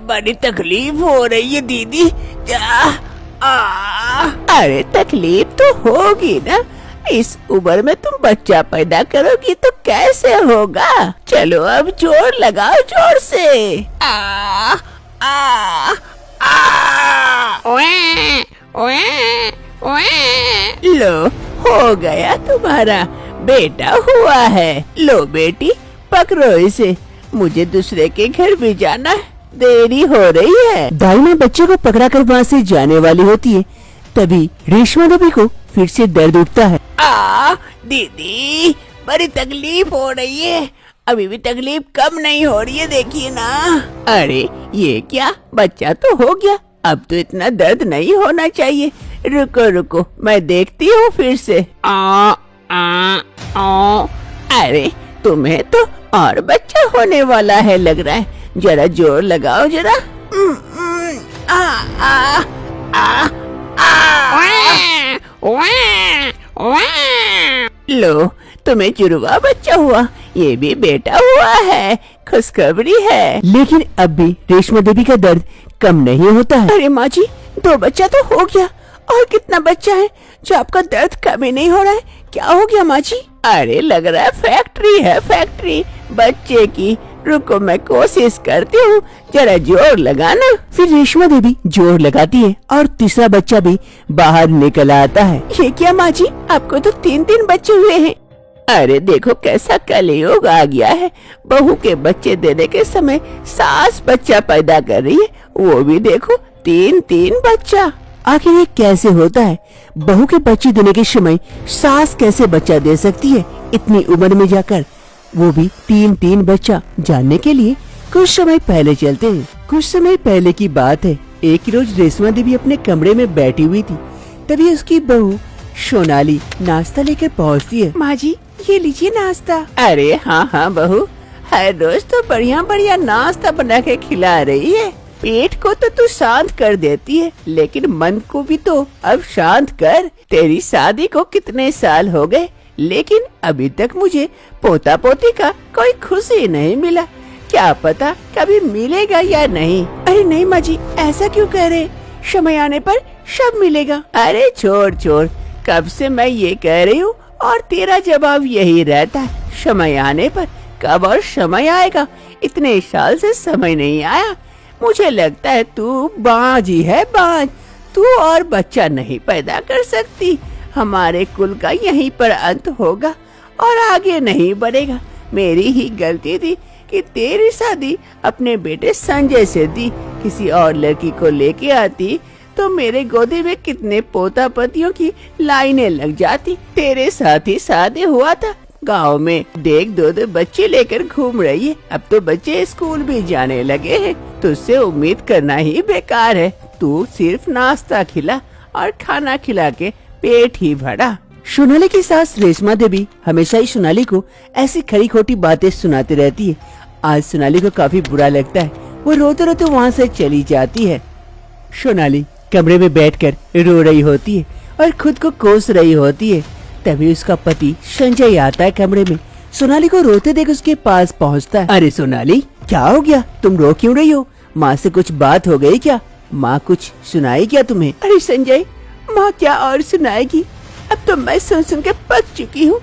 बड़ी तकलीफ हो रही है दीदी। अरे तकलीफ तो होगी ना, इस उम्र में तुम बच्चा पैदा करोगी तो कैसे होगा। चलो अब जोर लगाओ, जोर से। लो, हो गया, तुम्हारा बेटा हुआ है। लो बेटी, पकड़ो इसे, मुझे दूसरे के घर भी जाना है, देरी हो रही है। दाई माँ बच्चे को पकड़ा कर वहाँ से जाने वाली होती है, तभी रेशमा देवी को फिर से दर्द उठता है। दीदी, बड़ी तकलीफ हो रही है, अभी भी तकलीफ कम नहीं हो रही है, देखिए ना। अरे ये क्या, बच्चा तो हो गया, अब तो इतना दर्द नहीं होना चाहिए। रुको रुको, मैं देखती हूँ फिर से। अरे तुम्हें तो और बच्चा होने वाला है लग रहा है, जरा जोर लगाओ जरा। लो, तुम्हें जुड़वा बच्चा हुआ, ये भी बेटा हुआ है, खुशखबरी है। लेकिन अब भी रेशमा देवी का दर्द कम नहीं होता है। अरे माँ जी, 2 बच्चा तो हो गया, और कितना बच्चा है जो आपका दर्द कम ही नहीं हो रहा है, क्या हो गया माँ जी? अरे लग रहा है फैक्ट्री है, फैक्ट्री बच्चे की। रुको मैं कोशिश करती हूँ, जरा जोर लगाना। फिर रेशमा देवी जोर लगाती है और तीसरा बच्चा भी बाहर निकल आता है। ये क्या माँ जी, आपको तो 3 बच्चे हुए हैं। अरे देखो कैसा कलयुग आ गया है, बहू के बच्चे देने के समय सास बच्चा पैदा कर रही है, वो भी देखो 3 बच्चा। आखिर ये कैसे होता है, बहू के बच्चे देने के समय सास कैसे बच्चा दे सकती है इतनी उम्र में जाकर, वो भी 3 बच्चा। जानने के लिए कुछ समय पहले चलते हैं। कुछ समय पहले की बात है, एक रोज रेशमा देवी अपने कमरे में बैठी हुई थी, तभी उसकी बहू सोनाली नाश्ता लेकर पहुंचती है। माँ जी, ये लीजिए नाश्ता। अरे हाँ बहू, हर रोज तो बढ़िया बढ़िया नाश्ता बना के खिला रही है। पेट को तो तू शांत कर देती है, लेकिन मन को भी तो अब शांत कर। तेरी शादी को कितने साल हो गए, लेकिन अभी तक मुझे पोता पोती का कोई खुशी नहीं मिला। क्या पता कभी मिलेगा या नहीं। अरे नहीं माँ जी, ऐसा क्यों कह रहे, समय आने पर सब मिलेगा। अरे छोड़, कब से मैं ये कह रही हूँ और तेरा जवाब यही रहता है, समय आने पर। कब और समय आएगा, इतने साल से समय नहीं आया। मुझे लगता है तू बांझ ही है, बांझ। तू और बच्चा नहीं पैदा कर सकती। हमारे कुल का यहीं पर अंत होगा और आगे नहीं बढ़ेगा। मेरी ही गलती थी कि तेरी शादी अपने बेटे संजय से दी। किसी और लड़की को लेके आती तो मेरे गोदी में कितने पोता पतियों की लाइनें लग जाती। तेरे साथ ही शादी हुआ था, गांव में देख 2 बच्चे लेकर घूम रही है। अब तो बच्चे स्कूल भी जाने लगे हैं, तुझसे उम्मीद करना ही बेकार है। तू सिर्फ नाश्ता खिला और खाना खिला के पेट ही भरा। सोनाली की सास रेशमा देवी हमेशा ही सोनाली को ऐसी खरी खोटी बातें सुनाती रहती है। आज सोनाली को काफी बुरा लगता है, वो रोते रोते वहाँ से चली जाती है। सोनाली कमरे में बैठकर रो रही होती है और खुद को कोस रही होती है। तभी उसका पति संजय आता है कमरे में। सोनाली को रोते देख उसके पास पहुँचता है। अरे सोनाली, क्या हो गया, तुम रो क्यों रही हो? माँ से कुछ बात हो गई क्या? माँ कुछ सुनाई क्या तुम्हें? अरे संजय, माँ क्या और सुनाएगी, अब तो मैं सुन के पक चुकी हूँ।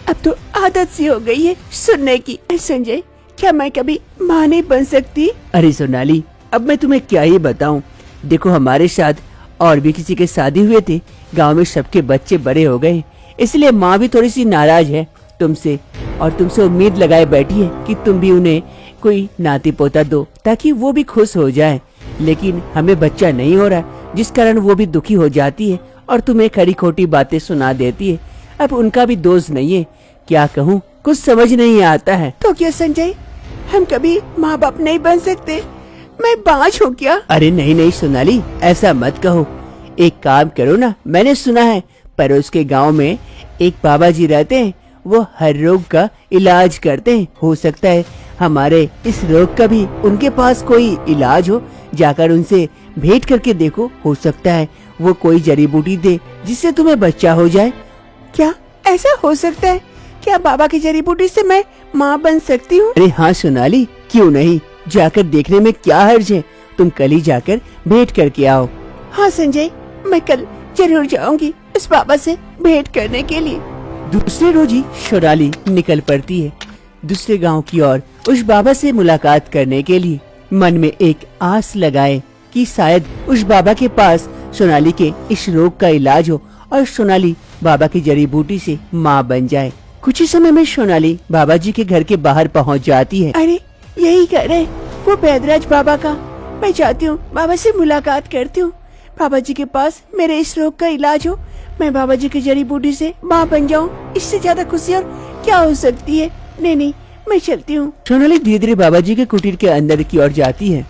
अब तो आदत सी हो गई है सुनने की। संजय, क्या मैं कभी माँ नहीं बन सकती? अरे सोनाली, अब मैं तुम्हें क्या ही बताऊं। देखो, हमारे साथ और भी किसी के शादी हुए थे, गांव में सबके बच्चे बड़े हो गए, इसलिए माँ भी थोड़ी सी नाराज है तुमसे और तुमसे उम्मीद लगाए बैठी है कि तुम भी उन्हें कोई नाती पोता दो ताकि वो भी खुश हो जाए। लेकिन हमें बच्चा नहीं हो रहा, जिस कारण वो भी दुखी हो जाती है और तुम्हें खरी खोटी बातें सुना देती है। अब उनका भी दोष नहीं है, क्या कहूँ, कुछ समझ नहीं आता है। तो क्या संजय, हम कभी माँ बाप नहीं बन सकते? मैं बांझ हूँ क्या? अरे नहीं सोनाली, ऐसा मत कहो। एक काम करो ना, मैंने सुना है पड़ोस के गांव में एक बाबा जी रहते हैं, वो हर रोग का इलाज करते हैं। हो सकता है हमारे इस रोग का भी उनके पास कोई इलाज हो, जाकर उनसे भेंट करके देखो, हो सकता है वो कोई जड़ी बूटी दे जिससे तुम्हें बच्चा हो जाए। क्या ऐसा हो सकता है? क्या बाबा की जड़ी बूटी से मैं माँ बन सकती हूँ? अरे हाँ सोनाली, क्यों नहीं, जाकर देखने में क्या हर्ज है। तुम कल ही जाकर भेंट करके आओ। हाँ संजय, मैं कल जरूर जाऊंगी इस बाबा से भेंट करने के लिए। दूसरे रोज ही सोनाली निकल पड़ती है दूसरे गांव की ओर उस बाबा से मुलाकात करने के लिए, मन में एक आस लगाए कि शायद उस बाबा के पास सोनाली के इस रोग का इलाज हो और सोनाली बाबा की जड़ी बूटी से माँ बन जाए। कुछ ही समय में सोनाली बाबा जी के घर के बाहर पहुँच जाती है। अरे यही घर है वो बैदराज बाबा का। मैं चाहती हूँ बाबा से मुलाकात करती हूँ, बाबा जी के पास मेरे इस रोग का इलाज हो, मैं बाबा जी की जड़ी बूटी से माँ बन जाऊँ। इससे ज्यादा खुशी और क्या हो सकती है। नहीं, मैं चलती हूँ। सोनाली धीरे धीरे बाबा जी के कुटीर के अंदर की ओर जाती है।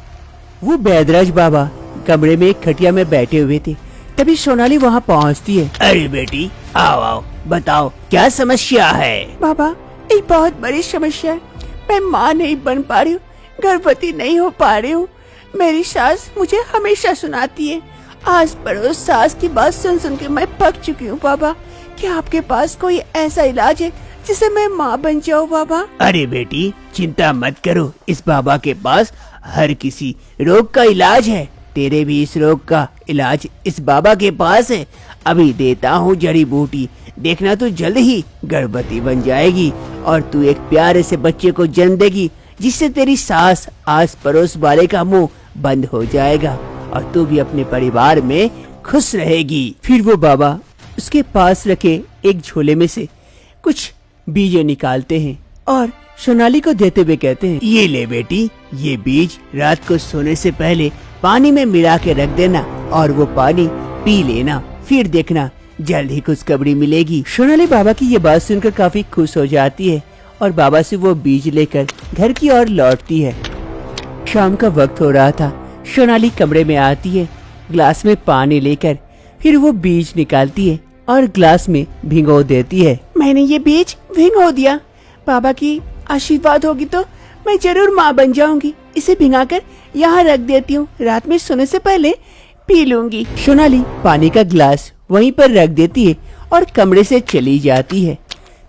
वो बैदराज बाबा कमरे में एक खटिया में बैठे हुए थे। तभी सोनाली वहाँ पहुँचती है। अरे बेटी, आओ आओ, बताओ क्या समस्या है। बाबा, एक बहुत बड़ी समस्या है। मैं माँ नहीं बन पा रही हूँ, गर्भवती नहीं हो पा रही हूँ। मेरी सास मुझे हमेशा सुनाती है, आस पड़ोस सास की बात सुन सुन के मैं पक चुकी हूँ। बाबा, क्या आपके पास कोई ऐसा इलाज है जिससे मैं माँ बन जाऊँ बाबा? अरे बेटी, चिंता मत करो, इस बाबा के पास हर किसी रोग का इलाज है। तेरे भी इस रोग का इलाज इस बाबा के पास है। अभी देता हूँ जड़ी बूटी, देखना तू जल्द ही गर्भवती बन जाएगी और तू एक प्यारे से बच्चे को जन्म देगी, जिससे तेरी सास आस पड़ोस वाले का मुंह बंद हो जाएगा और तू भी अपने परिवार में खुश रहेगी। फिर वो बाबा उसके पास रखे एक झोले में से कुछ बीज निकालते हैं और सोनाली को देते हुए कहते हैं, ये ले बेटी, ये बीज रात को सोने से पहले पानी में मिला के रख देना और वो पानी पी लेना, फिर देखना जल्द ही खुशखबरी मिलेगी। सोनाली बाबा की ये बात सुनकर काफी खुश हो जाती है और बाबा से वो बीज लेकर घर की ओर लौटती है। शाम का वक्त हो रहा था। सोनाली कमरे में आती है ग्लास में पानी लेकर, फिर वो बीज निकालती है और ग्लास में भिगो देती है। मैंने ये बीज भिगो दिया, बाबा की आशीर्वाद होगी तो मैं जरूर माँ बन जाऊंगी। इसे भिगाकर यहाँ रख देती हूँ, रात में सोने से पहले पी लूंगी। सोनाली पानी का गिलास वहीं पर रख देती है और कमरे से चली जाती है।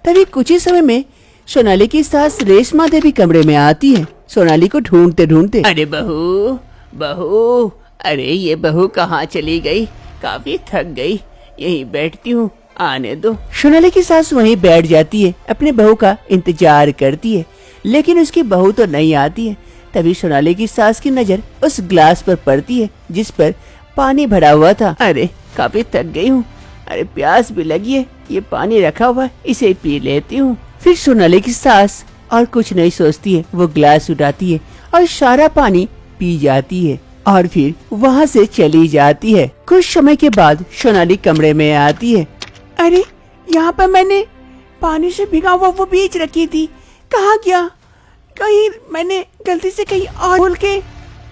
तभी कुछ ही समय में सोनाली की सास रेशमा देवी कमरे में आती है, सोनाली को ढूंढते ढूंढते। अरे बहू, बहू, अरे ये बहू कहाँ चली गई? काफी थक गई, यहीं बैठती हूँ, आने दो। सोनाली की सास वहीं बैठ जाती है, अपने बहू का इंतजार करती है, लेकिन उसकी बहू तो नहीं आती है। तभी सोनाली की सास की नजर उस ग्लास पर पड़ती है जिस पर पानी भरा हुआ था। अरे काफी थक गई हूँ, अरे प्यास भी लगी है, ये पानी रखा हुआ है, इसे पी लेती हूँ। फिर सोनाली की सास और कुछ नहीं सोचती है, वो ग्लास उठाती है और सारा पानी पी जाती है और फिर वहाँ से चली जाती है। कुछ समय के बाद सोनाली कमरे में आती है। अरे यहाँ पर मैंने पानी से भिगा हुआ वो बीज रखी थी, कहाँ गया? कहीं मैंने गलती से कहीं और भूल के।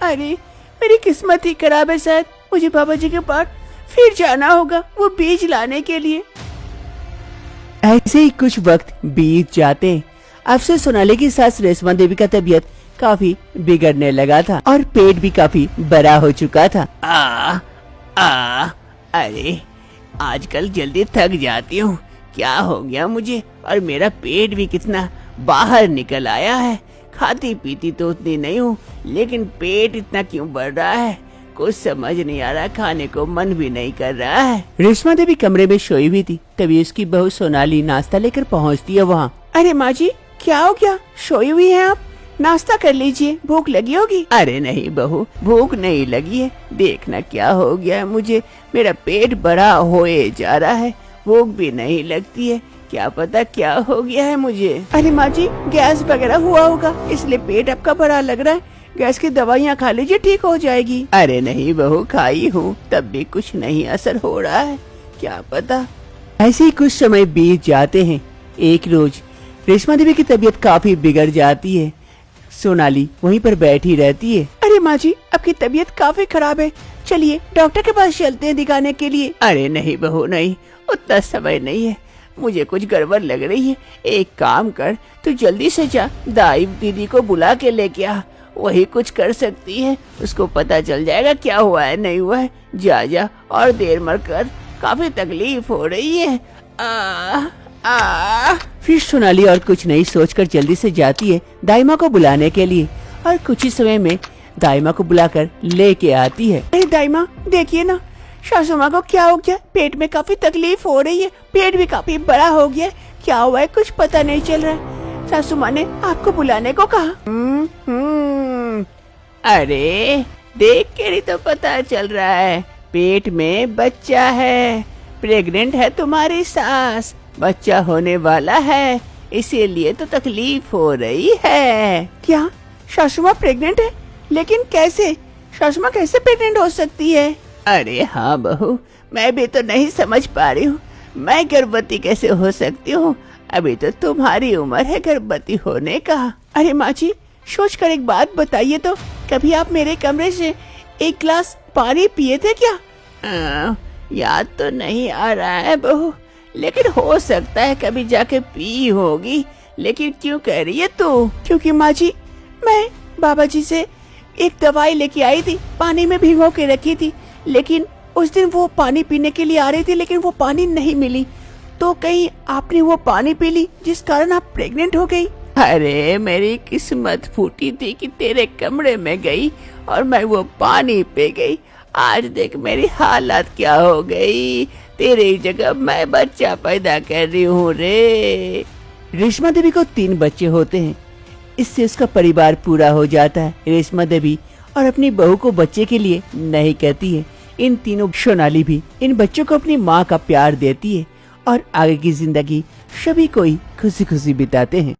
अरे मेरी किस्मत ही खराब है, शायद मुझे बाबा जी के पास फिर जाना होगा वो बीज लाने के लिए। ऐसे ही कुछ वक्त बीत जाते हैं। अब से सोनाली की सास रेशमा देवी का तबीयत काफी बिगड़ने लगा था और पेट भी काफी बड़ा हो चुका था। अरे आजकल जल्दी थक जाती हूँ, क्या हो गया मुझे? और मेरा पेट भी कितना बाहर निकल आया है। खाती पीती तो उतनी नहीं हूँ, लेकिन पेट इतना क्यों बढ़ रहा है? कुछ समझ नहीं आ रहा, खाने को मन भी नहीं कर रहा है। रेशमा देवी कमरे में सोई हुई थी, तभी उसकी बहू सोनाली नाश्ता लेकर पहुँचती है वहाँ। अरे माँ जी, क्या हो गया? सोई हुई हैं आप? नाश्ता कर लीजिए, भूख लगी होगी। अरे नहीं बहू, भूख नहीं लगी है, देखना क्या हो गया है मुझे, मेरा पेट बड़ा होए जा रहा है, भूख भी नहीं लगती है, क्या पता क्या हो गया है मुझे। अरे माँ जी, गैस वगैरह हुआ होगा, इसलिए पेट आपका बड़ा लग रहा है, गैस की दवाइयाँ खा लीजिए, ठीक हो जाएगी। अरे नहीं बहू, खाई हूँ तब भी कुछ नहीं असर हो रहा है, क्या पता। ऐसे ही कुछ समय बीत जाते हैं। एक रोज रेशमा देवी की तबीयत काफी बिगड़ जाती है। सोनाली वहीं पर बैठी रहती है। अरे माँ जी, आपकी तबीयत काफी खराब है, चलिए डॉक्टर के पास चलते हैं दिखाने के लिए। अरे नहीं बहू नहीं, उतना समय नहीं है, मुझे कुछ गड़बड़ लग रही है। एक काम कर, तू जल्दी से जा, दाई दीदी को बुला के लेके आ, वही कुछ कर सकती है, उसको पता चल जाएगा क्या हुआ है नहीं हुआ है। जा जा और देर मत कर, काफी तकलीफ हो रही है। फिर सोनाली और कुछ नहीं सोचकर जल्दी से जाती है दाई माँ को बुलाने के लिए और कुछ ही समय में दाई माँ को बुलाकर लेके आती है। अरे दाई माँ देखिए ना, सासू माँ को क्या हो गया, पेट में काफी तकलीफ हो रही है, पेट भी काफी बड़ा हो गया है, क्या हुआ है कुछ पता नहीं चल रहा है। सासू माँ ने आपको बुलाने को कहा। अरे देख के ही तो पता चल रहा है, पेट में बच्चा है, प्रेग्नेंट है तुम्हारी सास, बच्चा होने वाला है, इसीलिए तो तकलीफ हो रही है। क्या सासू माँ प्रेग्नेंट है? लेकिन कैसे? सासू माँ कैसे प्रेग्नेंट हो सकती है? अरे हाँ बहू, मैं भी तो नहीं समझ पा रही हूँ, मैं गर्भवती कैसे हो सकती हूँ? अभी तो तुम्हारी उम्र है गर्भवती होने का। अरे माँ जी, सोच कर एक बात बताइए तो, कभी आप मेरे कमरे से एक गिलास पानी पिए थे क्या? याद तो नहीं आ रहा है बहू, लेकिन हो सकता है कभी जाके पी होगी। लेकिन क्यों कह रही है तू? क्योंकि माँ जी, मैं बाबा जी से एक दवाई लेके आई थी, पानी में भिगो के रखी थी, लेकिन उस दिन वो पानी पीने के लिए आ रही थी, लेकिन वो पानी नहीं मिली, तो कहीं आपने वो पानी पी ली जिस कारण आप प्रेग्नेंट हो गई। अरे मेरी किस्मत फूटी थी कि तेरे कमरे में गई और मैं वो पानी पी गई। आज देख मेरी हालत क्या हो गई, तेरी जगह मैं बच्चा पैदा कर रही हूँ रे। रेशमा देवी को 3 बच्चे होते हैं, इससे उसका परिवार पूरा हो जाता है। रेशमा देवी और अपनी बहू को बच्चे के लिए नहीं कहती है। इन तीनों, सोनाली भी इन बच्चों को अपनी माँ का प्यार देती है और आगे की जिंदगी सभी कोई खुशी खुशी बिताते हैं।